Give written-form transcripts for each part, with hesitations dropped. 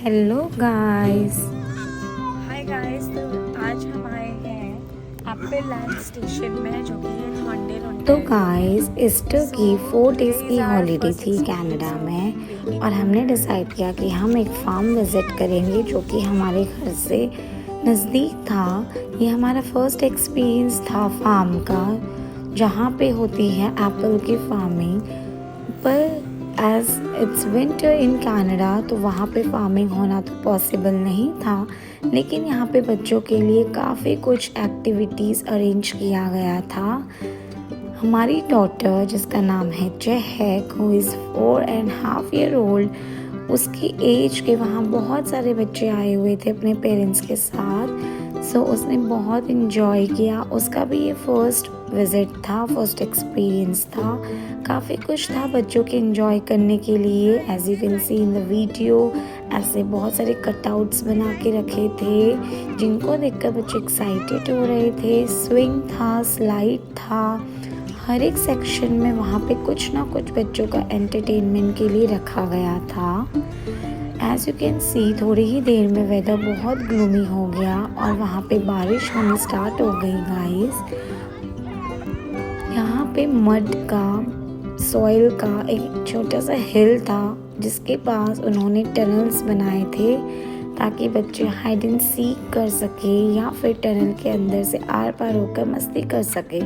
Hello guys. Hi guys, तो आज हम आए हैं एप्पल लैंड स्टेशन में, जो कि है हॉन्डेल तो गाइस ईस्टर की 4 डेज़ की हॉलीडे थी कनाडा कनाडा में और हमने डिसाइड किया कि हम एक फार्म विज़िट करेंगे जो कि हमारे घर से नज़दीक था। ये हमारा फर्स्ट एक्सपीरियंस था फार्म का, जहाँ पे होती है एप्पल की फार्मिंग। पर as it's winter in Canada तो वहाँ पे फार्मिंग होना तो पॉसिबल नहीं था, लेकिन यहाँ पे बच्चों के लिए काफ़ी कुछ एक्टिविटीज़ अरेंज किया गया था। हमारी डॉटर, जिसका नाम है चहक, हु इज़ 4.5 ईयर ओल्ड, उसकी एज के वहाँ बहुत सारे बच्चे आए हुए थे अपने पेरेंट्स के साथ। सो उसने बहुत इन्जॉय किया। उसका भी ये फर्स्ट विज़िट था, फर्स्ट एक्सपीरियंस था। काफ़ी कुछ था बच्चों के इन्जॉय करने के लिए। As you can see in the video, ऐसे बहुत सारे कटआउट्स बना के रखे थे जिनको देखकर बच्चे एक्साइटेड हो रहे थे। स्विंग था, स्लाइड था, हर एक सेक्शन में वहाँ पे कुछ ना कुछ बच्चों का एंटरटेनमेंट के लिए रखा गया था। एज यू कैन सी थोड़ी ही देर में वेदर बहुत ग्लूमी हो गया और वहाँ पे बारिश होनी स्टार्ट हो गई गाइस। यहाँ पे मड का, सॉइल का एक छोटा सा हिल था जिसके पास उन्होंने टनल्स बनाए थे ताकि बच्चे हाइड एंड सीक कर सके या फिर टनल के अंदर से आर पार होकर मस्ती कर सके।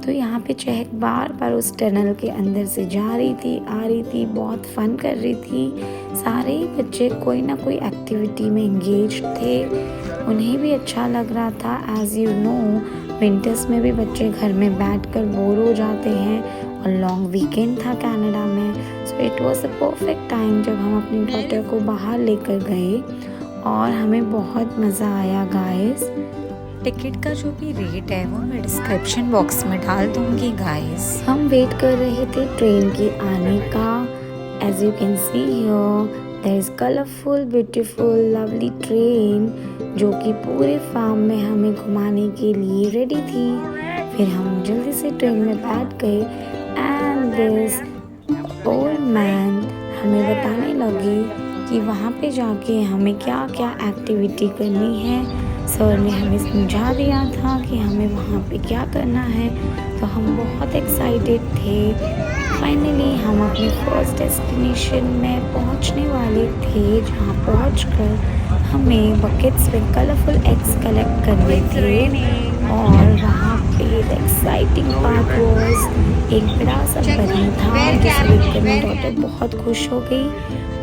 तो यहाँ पे चहक बार बार उस टनल के अंदर से जा रही थी, आ रही थी, बहुत फन कर रही थी। सारे ही बच्चे कोई ना कोई एक्टिविटी में इंगेज थे, उन्हें भी अच्छा लग रहा था। एज यू नो, विंटर्स में भी बच्चे घर में बैठकर बोर हो जाते हैं और लॉन्ग वीकेंड था कनाडा में। So it was a perfect time जब हम अपनी डॉटर को बाहर लेकर गए और हमें बहुत मज़ा आया गाइस। टिकट का जो भी रेट है वो मैं डिस्क्रिप्शन बॉक्स में डाल दूंगी गाइस। हम वेट कर रहे थे ट्रेन के आने का। As you can see here there is colourful, beautiful, lovely train जो कि पूरे फार्म में हमें घुमाने के लिए रेडी थी। फिर हम जल्दी से ट्रेन में बैठ गए एंड दिस ओल्ड मैन हमें बताने लगे कि वहाँ पे जाके हमें क्या क्या एक्टिविटी करनी है। सर ने हमें समझा दिया था कि हमें वहाँ पे क्या करना है, तो हम बहुत एक्साइटेड थे। फाइनली हम अपने फर्स्ट डेस्टिनेशन में पहुँचने वाले थे, जहाँ पहुँचकर हमें बकेट्स में कलरफुल एग्स कलेक्ट करने थे। और वहाँ पे द एक्साइटिंग पार्ट वॉज एक बड़ा सा बनी था जिसे देखकर मेरी डॉटर बहुत खुश हो गई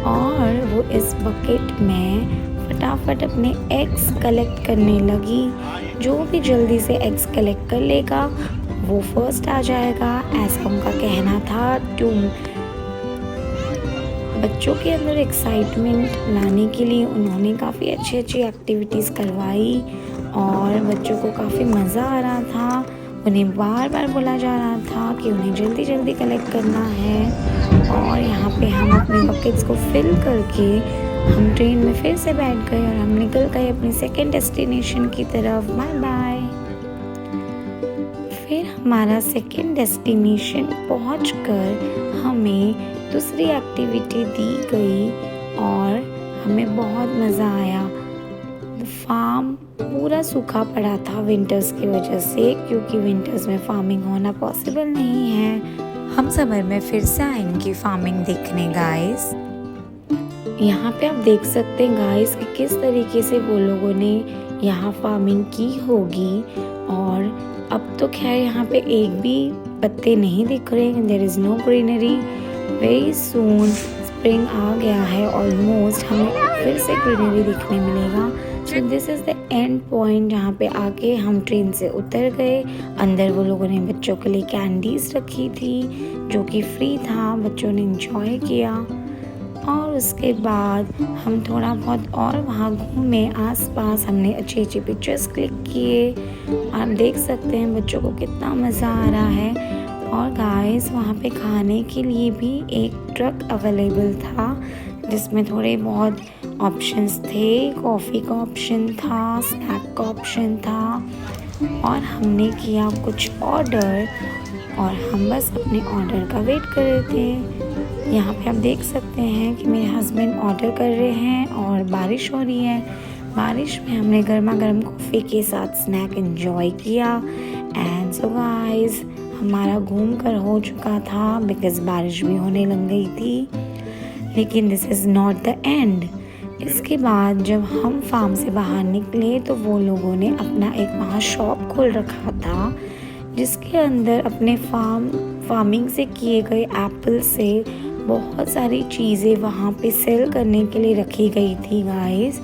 और वो इस बकेट में फटाफट अपने एग्स कलेक्ट करने लगी। जो भी जल्दी से एग्स कलेक्ट कर लेगा वो फर्स्ट आ जाएगा, ऐसा उनका कहना था। बच्चों के अंदर एक्साइटमेंट लाने के लिए उन्होंने काफ़ी अच्छी अच्छी एक्टिविटीज़ करवाई और बच्चों को काफ़ी मज़ा आ रहा था। उन्हें बार बार बोला जा रहा था कि उन्हें जल्दी जल्दी कलेक्ट करना है। और यहाँ पे हम अपने बकेट्स को फिल करके हम ट्रेन में फिर से बैठ गए और हम निकल गए अपनी सेकेंड डेस्टिनेशन की तरफ। Bye bye. फिर हमारा सेकेंड डेस्टिनेशन पहुंचकर हमें दूसरी एक्टिविटी दी गई और हमें बहुत मज़ा आया। फार्म पूरा सूखा पड़ा था विंटर्स की वजह से, क्योंकि विंटर्स में फार्मिंग होना पॉसिबल नहीं है। हम समर में फिर से आएंगे फार्मिंग देखने गाइस। यहाँ पे आप देख सकते हैं गाइस कि किस तरीके से वो लोगों ने यहाँ फार्मिंग की होगी। और अब तो खैर यहाँ पे एक भी पत्ते नहीं दिख रहे, there is no greenery. Very soon spring आ गया है ऑलमोस्ट, हमें फिर से ग्रीनरी दिखने मिलेगा। So this is the end point जहाँ पे आके हम ट्रेन से उतर गए। अंदर वो लोगों ने बच्चों के लिए कैंडीज़ रखी थी जो कि फ्री था, बच्चों ने इंजॉय किया। और उसके बाद हम थोड़ा बहुत और वहाँ घूमे आसपास, हमने अच्छी अच्छी पिक्चर्स क्लिक किए। आप देख सकते हैं बच्चों को कितना मज़ा आ रहा है। और गाइस वहाँ पे खाने के लिए भी एक ट्रक अवेलेबल था जिसमें थोड़े बहुत ऑप्शंस थे। कॉफ़ी का ऑप्शन था, स्नैक का ऑप्शन था और हमने किया कुछ ऑर्डर और हम बस अपने ऑर्डर का वेट कर रहे थे। यहाँ पे आप देख सकते हैं कि मेरे हस्बैंड ऑर्डर कर रहे हैं और बारिश हो रही है। बारिश में हमने गर्मा गर्म कॉफ़ी के साथ स्नैक एंजॉय किया। एंड सो गाइस, हमारा घूम कर हो चुका था बिकॉज़ बारिश भी होने लग गई थी। लेकिन this is not the end. इसके बाद जब हम फार्म से बाहर निकले तो वो लोगों ने अपना एक वहाँ शॉप खोल रखा था, जिसके अंदर अपने फार्मिंग से किए गए एप्पल से बहुत सारी चीज़ें वहाँ पे सेल करने के लिए रखी गई थी गाइस।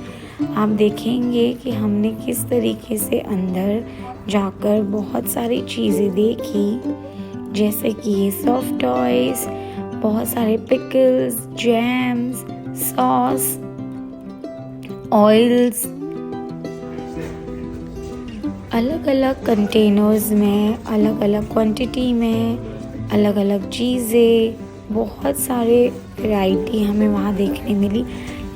आप देखेंगे कि हमने किस तरीके से अंदर जाकर बहुत सारी चीज़ें देखी, जैसे कि ये सॉफ्ट टॉयज़, बहुत सारे पिकल्स, जैम्स, सॉस, ऑयल्स, अलग अलग कंटेनर्स में, अलग अलग क्वांटिटी में, अलग अलग चीज़ें, बहुत सारे वैरायटी हमें वहाँ देखने मिली।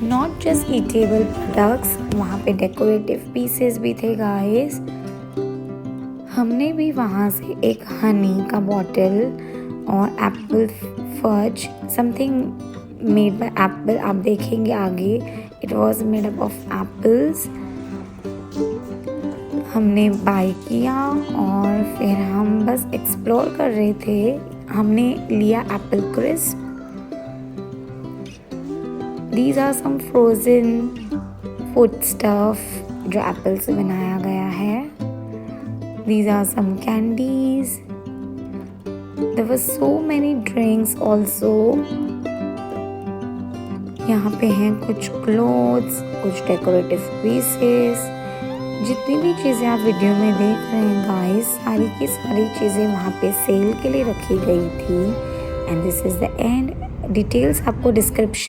नॉट जस्ट ईटेबल प्रोडक्ट्स, वहाँ पे डेकोरेटिव पीसेस भी थे गाइस। हमने भी वहाँ से एक हनी का बॉटल और apple fudge, something made by apple, आप देखेंगे आगे, it was made up of apples, हमने बाय किया। और फिर हम बस एक्सप्लोर कर रहे थे। हमने लिया Apple crisp. These are some frozen food stuff जो एप्पल से बनाया गया है। These are some candies. There were so many drinks also. यहाँ पे हैं कुछ clothes, कुछ decorative pieces। जितनी भी चीज़ें आप वीडियो में देख रहे हैं गाइस, सारी की सारी चीज़ें वहाँ पे सेल के लिए रखी गई थी। And this is the and. Details आपको डिस्क्रिप्शन